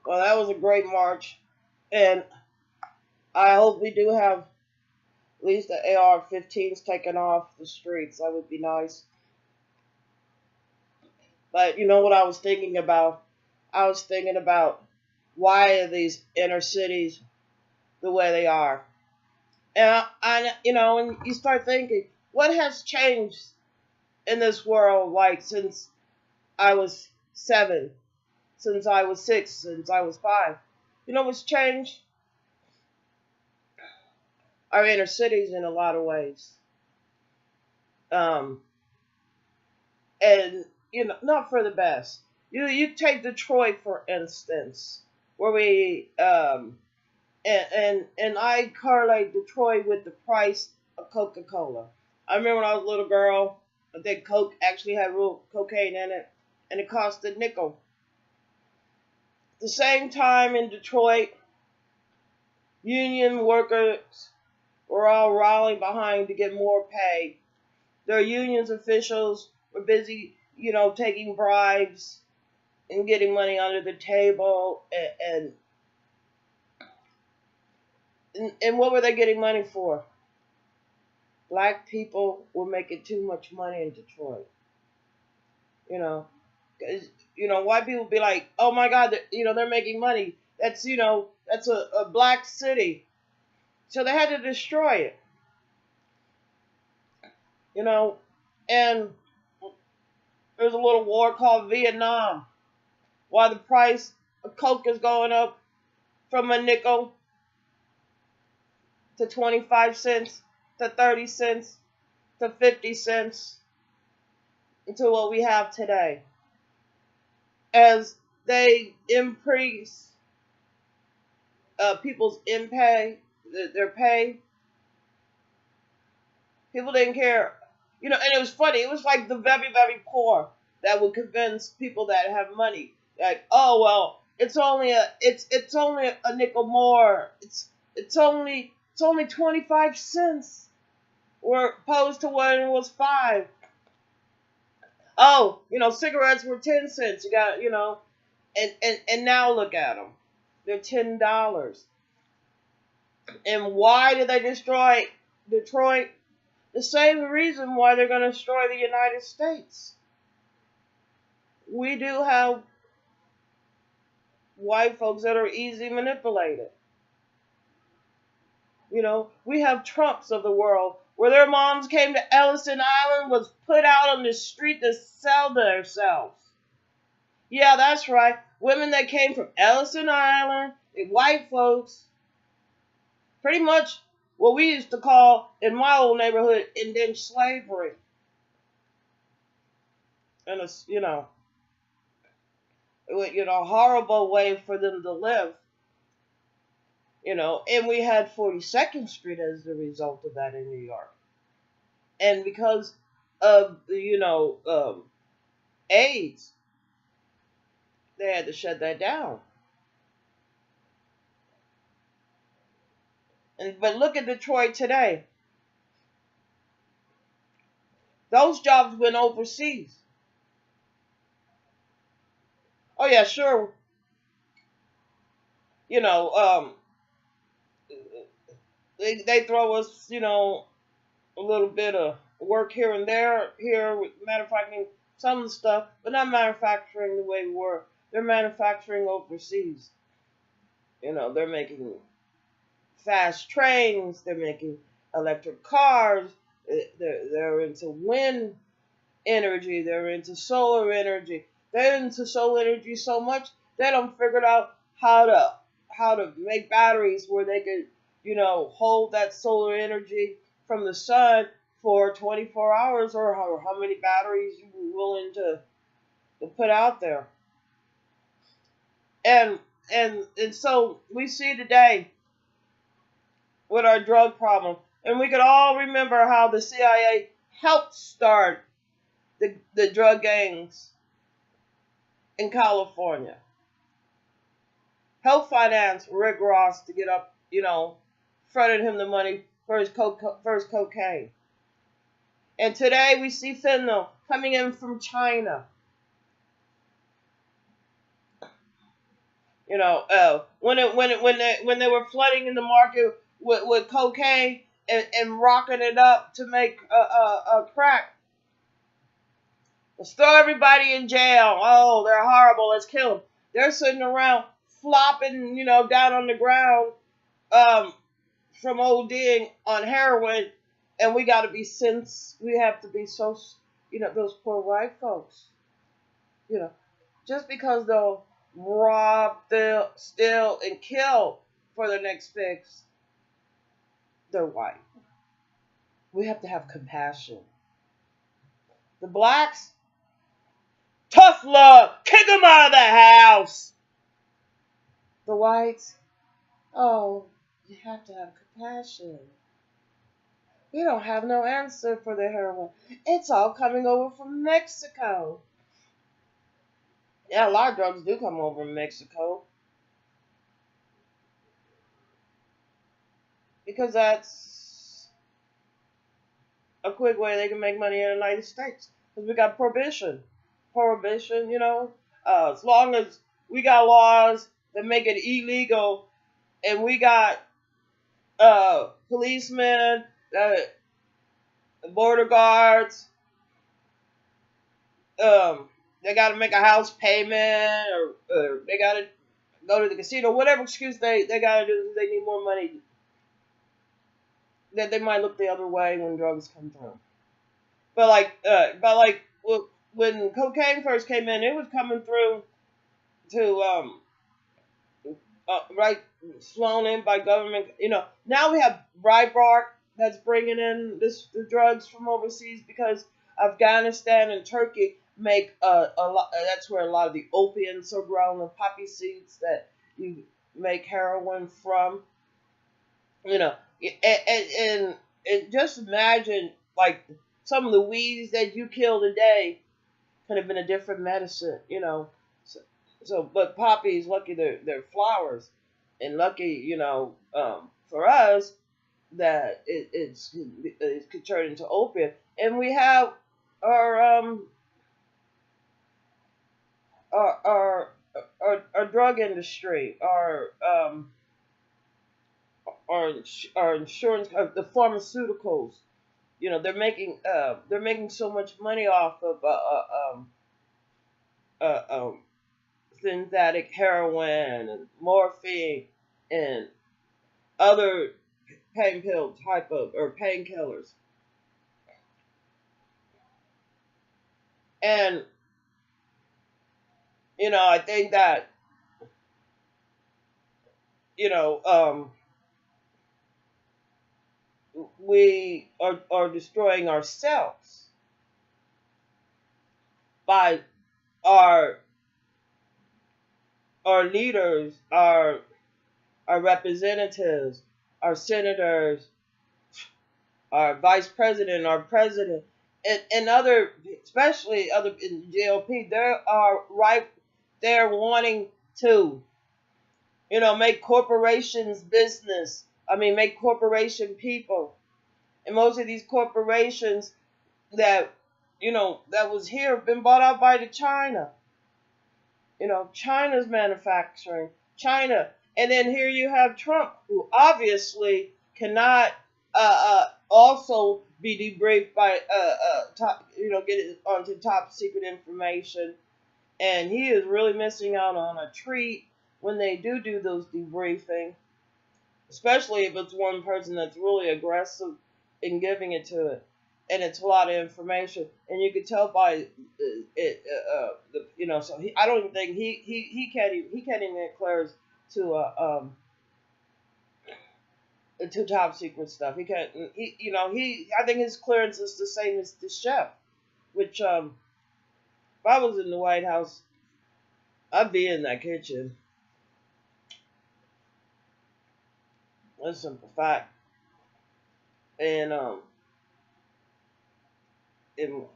Well, that was a great march, and I hope we do have at least the AR-15s taken off the streets. That would be nice. But you know what I was thinking about? I was thinking about why are these inner cities the way they are? And and you start thinking, what has changed in this world, like since I was 7, since I was 6, since I was 5? You know what's changed? Our inner cities in a lot of ways. Um, and not for the best. You take Detroit for instance, where we and I correlate Detroit with the price of Coca-Cola. I remember when I was a little girl, I think Coke actually had real cocaine in it, and it cost a nickel. At the same time in Detroit, union workers were all rallying behind to get more pay. Their unions officials were busy, taking bribes and getting money under the table, and what were they getting money for? Black people were making too much money in Detroit. You know, 'cause, white people be like, oh my God, they're making money. That's a black city. So they had to destroy it. You know, and there's a little war called Vietnam, while the price of Coke is going up from a nickel to 25 cents to 30 cents to 50 cents to what we have today. As they increase people's their pay, people didn't care. And it was funny. It was like the very, very poor that would convince people that have money. Like, oh well, it's only a nickel more. It's only 25 cents. Were opposed to when it was 5. Oh, cigarettes were 10 cents. You got, and now look at them. They're $10. And why did they destroy Detroit? The same reason why they're going to destroy the United States. We do have white folks that are easily manipulated. We have Trumps of the world where their moms came to Ellison Island, was put out on the street to sell themselves. Yeah, that's right. Women that came from Ellison Island, white folks, pretty much what we used to call in my old neighborhood indentured slavery. And it's, a horrible way for them to live. And we had 42nd Street as the result of that in New York. And because of, AIDS, they had to shut that down. But look at Detroit today. Those jobs went overseas. Oh yeah, sure. They throw us, a little bit of work here and there, here with manufacturing some of the stuff, but not manufacturing the way we were. They're manufacturing overseas. They're making fast trains, they're making electric cars, they're into wind energy, they're into solar energy. They're into solar energy so much they don't figure out how to make batteries where they could, hold that solar energy from the sun for 24 hours, or how many batteries you're willing to put out there. And so we see today with our drug problem, and we could all remember how the CIA helped start the drug gangs in California. Helped finance Rick Ross to get up, fronted him the money for his first cocaine. And today we see fentanyl coming in from China. When they were flooding in the market with cocaine and rocking it up to make a crack. Let's throw everybody in jail. Oh, they're horrible. Let's kill them. They're sitting around flopping, down on the ground, um, from ODing on heroin, and we have to be so, those poor white folks, you know, just because they'll rob, steal, and kill for their next fix, they're white. We have to have compassion. The blacks, tough love, kick them out of the house. The whites, oh, you have to have compassion. We don't have no answer for the heroin. It's all coming over from Mexico. Yeah, a lot of drugs do come over from Mexico because that's a quick way they can make money in the United States. Because we got prohibition. As long as we got laws that make it illegal, and we got policemen, border guards, they got to make a house payment, or they got to go to the casino, whatever excuse they got to do, they need more money. That they might look the other way when drugs come through. But when cocaine first came in, it was coming through to right, flown in by government. Now we have Breitbart that's bringing in the drugs from overseas because Afghanistan and Turkey make a lot. That's where a lot of the opiums are grown, the poppy seeds that you make heroin from. And just imagine, like, some of the weeds that you kill today could have been a different medicine. But poppies, lucky they're flowers, and lucky, for us that it could turn into opium. And we have our our drug industry, our insurance, the pharmaceuticals. They're making so much money off of uh, um, synthetic heroin and morphine and other pain pill type of or painkillers. And I think that we are destroying ourselves by our leaders, our representatives, our senators, our vice president, our president, and other, especially other in GOP. They are right there wanting to, make corporations business. I mean, make corporation people. And most of these corporations that, that was here have been bought out by China. China's manufacturing. China. And then here you have Trump, who obviously cannot also be debriefed by get onto top secret information. And he is really missing out on a treat when they do those debriefing, especially if it's one person that's really aggressive in giving it to it, and it's a lot of information, and you can tell by So I don't even think he can't even get clearance to top secret stuff. He can't. I think his clearance is the same as the chef, which if I was in the White House, I'd be in that kitchen. That's a simple fact. And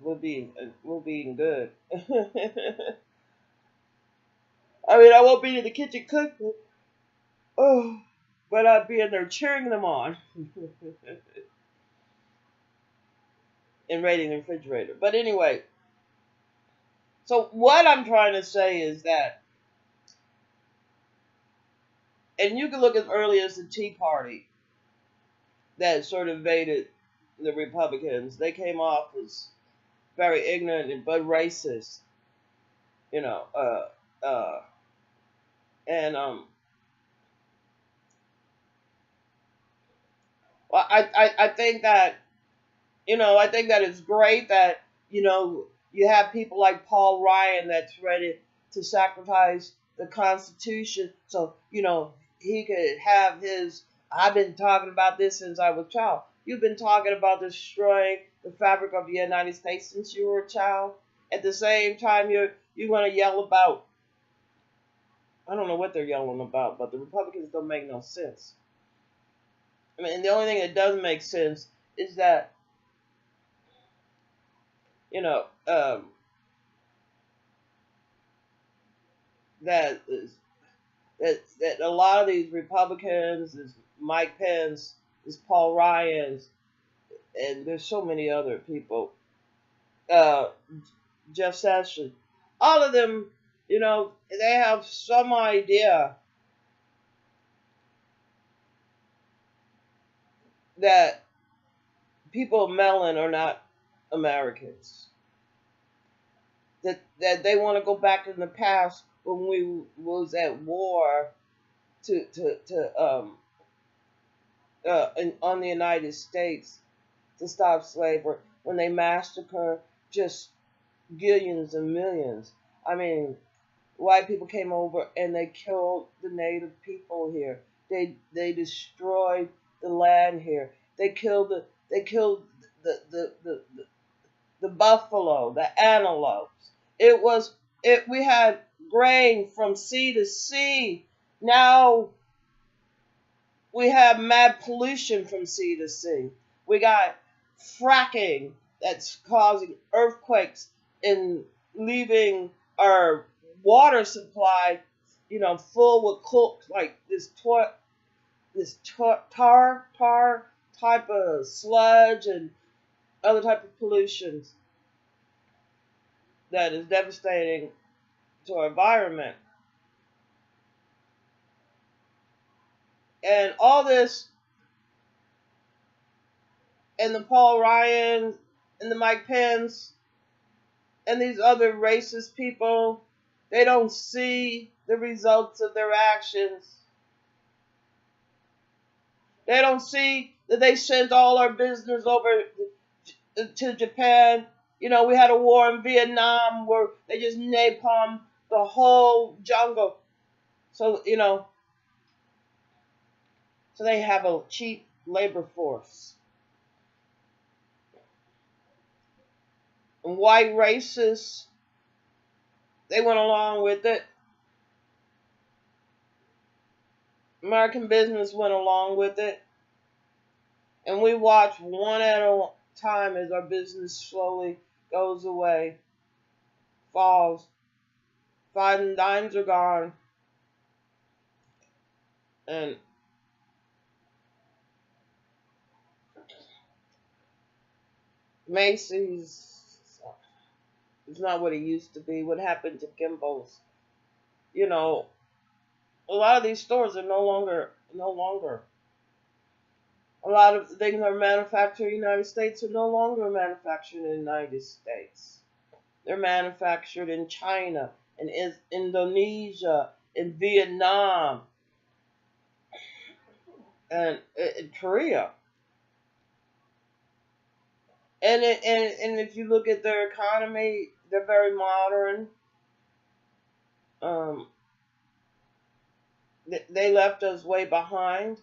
we'll be eating good. I mean, I won't be in the kitchen cooking. Oh, but I'd be in there cheering them on and raiding the refrigerator. But anyway, so what I'm trying to say is that And you can look as early as the Tea Party that sort of invaded the Republicans. They came off as very ignorant but racist, you know, and well, I think that, I think that it's great that, you have people like Paul Ryan that's ready to sacrifice the Constitution so, he could have his. I've been talking about this since I was a child. You've been talking about destroying the fabric of the United States since you were a child. At the same time, you're going to yell about. I don't know what they're yelling about, but the Republicans don't make no sense. I mean, the only thing that does make sense is that, you know, um, that that a lot of these Republicans, this Mike Pence, this Paul Ryan's, and there's so many other people, uh, Jeff Sessions, all of them, they have some idea that people of melon are not Americans. That they want to go back in the past when we was at war on the United States to stop slavery, when they massacred just millions and millions. I mean, white people came over and they killed the native people here. They destroyed the land here. They killed the buffalo, the antelopes. We had grain from sea to sea. Now we have mad pollution from sea to sea. We got fracking that's causing earthquakes and leaving our water supply, full with like tar type of sludge and other type of pollutions that is devastating to our environment. And all this, and the Paul Ryan and the Mike Pence and these other racist people, they don't see the results of their actions. They don't see that they sent all our business over to Japan. We had a war in Vietnam where they just napalmed the whole jungle. So, so they have a cheap labor force. And white racists, they went along with it. American business went along with it. And we watch one at a time as our business slowly goes away, falls. 5 and dimes are gone. And Macy's is not what it used to be. What happened to Kimball's? A lot of these stores are no longer. A lot of things that are manufactured in the United States are no longer manufactured in the United States. They're manufactured in China, in Indonesia, in Vietnam, and in Korea. And if you look at their economy, they're very modern. Um, they left us way behind.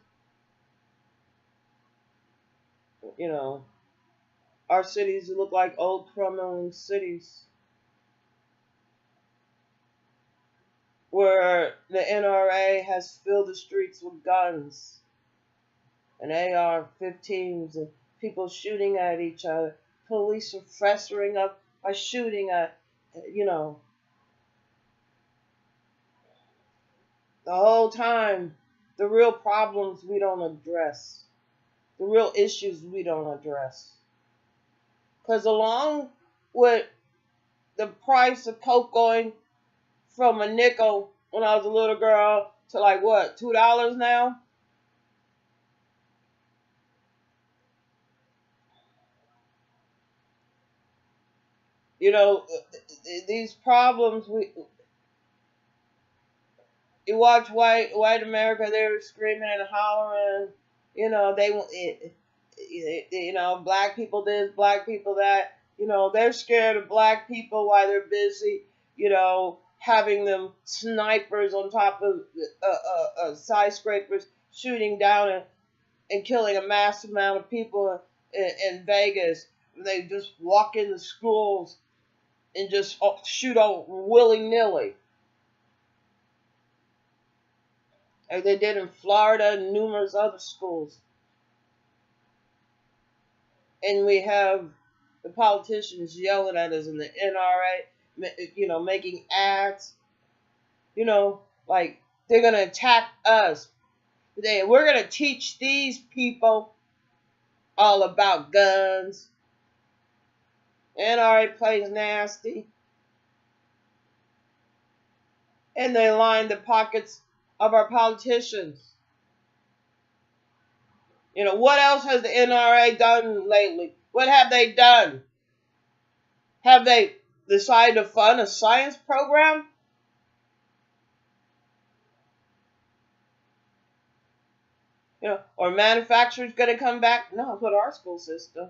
Our cities look like old crumbling cities where the NRA has filled the streets with guns and AR-15s and people shooting at each other. Police are festering up by shooting at, the whole time. The real problems we don't address. The real issues we don't address. Because along with the price of Coke going from a nickel when I was a little girl to like what, $2 now? You know, these problems. You watch white America, they're screaming and hollering. You know, you know, black people this, black people that. You know, they're scared of black people while they're busy, you know, having them snipers on top of skyscrapers shooting down and killing a massive amount of people in Vegas. They just walk into schools and just shoot all willy nilly. Like they did in Florida and numerous other schools. And we have the politicians yelling at us in the NRA, you know, making ads, you know, like they're going to attack us. We're going to teach these people all about guns. NRA plays nasty. And they line the pockets of our politicians. You know, what else has the NRA done lately? What have they done? Have they decided to fund a science program? You know, or manufacturers going to come back? No, it's with our school system.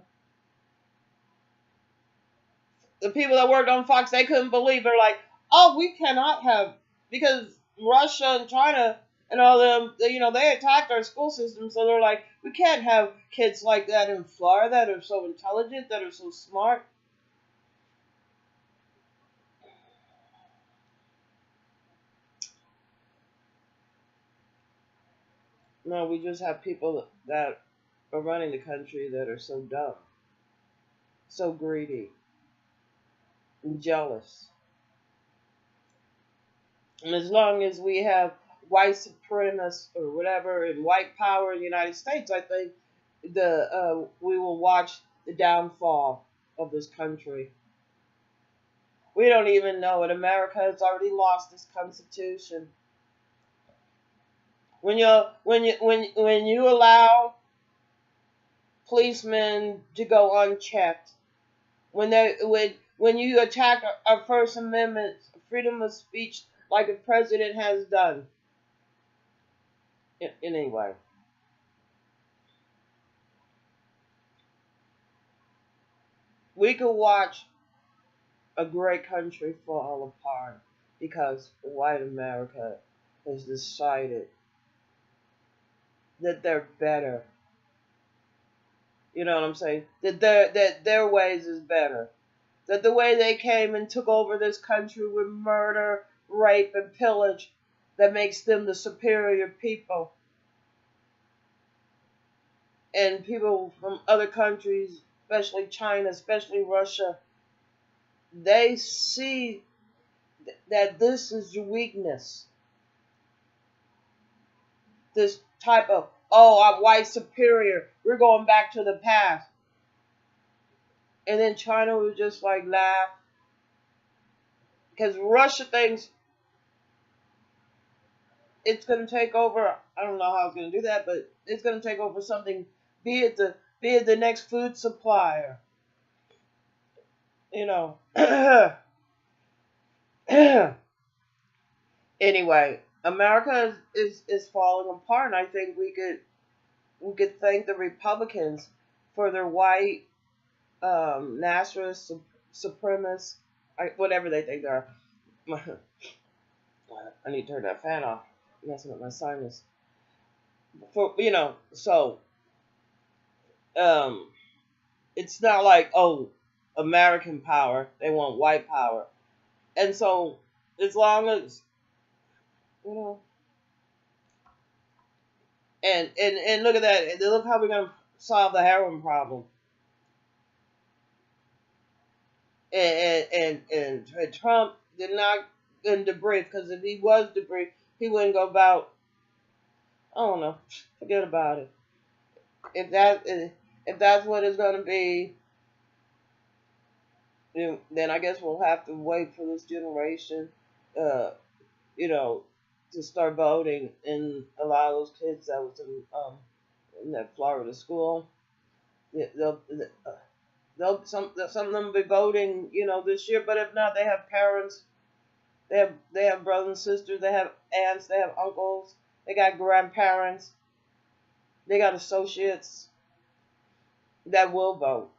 The people that worked on Fox, they couldn't believe. They're like, oh, we cannot have, because Russia and China and all them, you know, they attacked our school system. So they're like, we can't have kids like that in Florida that are so intelligent, that are so smart. No, we just have people that are running the country that are so dumb, so greedy, and jealous. And as long as we have white supremacists or whatever and white power in the United States, I think we will watch the downfall of this country. We don't even know it. America has already lost its constitution. When you allow policemen to go unchecked, when you attack our First Amendment freedom of speech like the president has done, anyway, we could watch a great country fall apart because white America has decided that they're better. You know what I'm saying? That their ways is better. That the way they came and took over this country with murder, rape, and pillage, that makes them the superior people. And people from other countries, especially China, especially Russia, they see that this is your weakness. This type of, oh, I'm white superior. We're going back to the past. And then China was just like laugh. Because Russia thinks it's going to take over. I don't know how it's going to do that, but it's going to take over something. Be it the next food supplier. You know. Anyway, America is falling apart, and I think we could thank the Republicans for their white nationalist supremacists, whatever they think they are. I need to turn that fan off. Messing with my sinus. For so um, it's not like, oh, American power. They want white power, and so as long as you know, and look at that. Look how we're gonna solve the heroin problem. And Trump did not in debris, because if he was debris, he wouldn't go about. I don't know. Forget about it. If that's what it's gonna be, then I guess we'll have to wait for this generation. Uh, you know, to start voting, and a lot of those kids that was in that Florida school, they'll, some of them will be voting, this year. But if not, they have parents, they have brothers and sisters, they have aunts, they have uncles, they got grandparents, they got associates that will vote,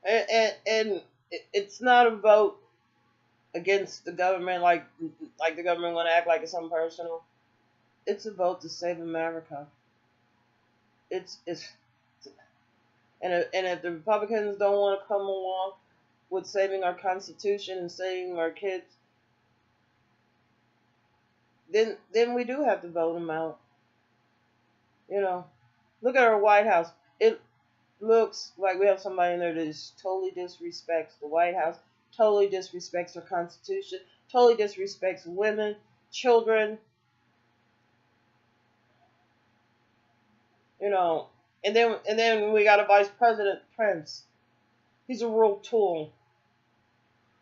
and it's not a vote against the government, like the government want to act like it's something personal. It's a vote to save America. It's and if the Republicans don't want to come along with saving our Constitution and saving our kids, then we do have to vote them out. Look at our White House. It looks like we have somebody in there that just totally disrespects the White House, totally disrespects our Constitution, totally disrespects women, children, you know. And then we got a Vice President Prince. He's a real tool.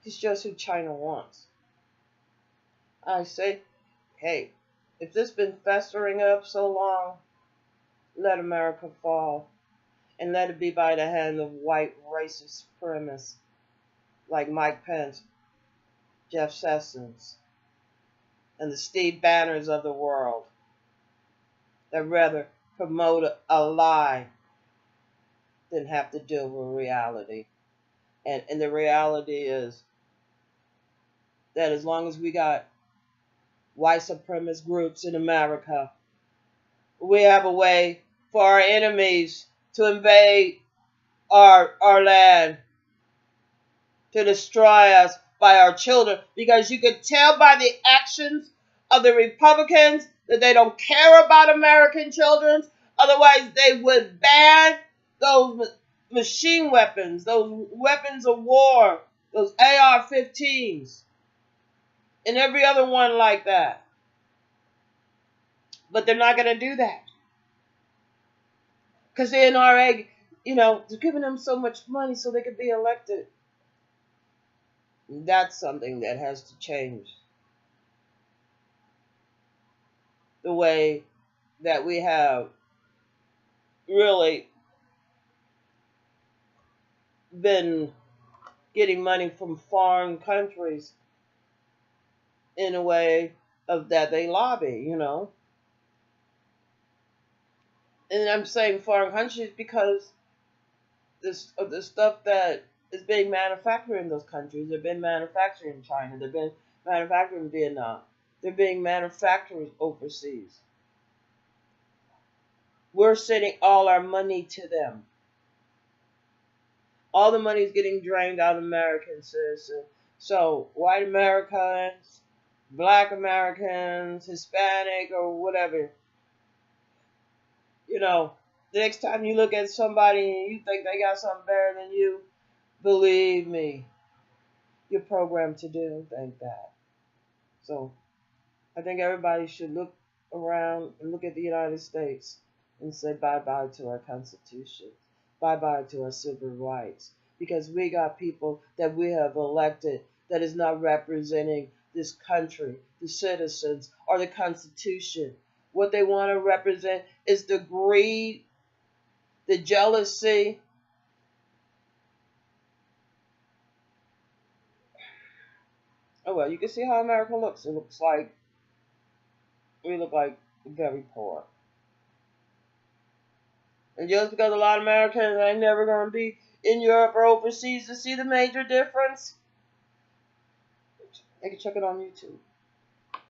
He's just who China wants. I say, hey, if this has been festering up so long, let America fall. And let it be by the hand of white racist supremacists like Mike Pence, Jeff Sessions, and the Steve Banners of the world that rather promote a lie than have to deal with reality. And the reality is that as long as we got white supremacist groups in America, we have a way for our enemies to invade our land, to destroy us by our children, because you can tell by the actions of the Republicans that they don't care about American children. Otherwise, they would ban those machine weapons, those weapons of war, those AR-15s, and every other one like that. But they're not going to do that because the NRA, they're giving them so much money so they could be elected. That's something that has to change. The way that we have really been getting money from foreign countries in a way of that they lobby, And I'm saying foreign countries because the stuff that is being manufactured in those countries, they've been manufactured in China, they've been manufactured in Vietnam, they're being manufactured overseas. We're sending all our money to them. All the money is getting drained out of American citizens. So white Americans, black Americans, Hispanic, or whatever, the next time you look at somebody and you think they got something better than you, believe me, you're programmed to think that. So I think everybody should look around and look at the United States and say bye-bye to our Constitution, bye-bye to our civil rights, because we got people that we have elected that is not representing this country, the citizens, or the Constitution. What they want to represent is the greed, the jealousy, oh well, you can see how America looks. It looks like we look like very poor. And just because a lot of Americans ain't never going to be in Europe or overseas to see the major difference, they can check it on YouTube.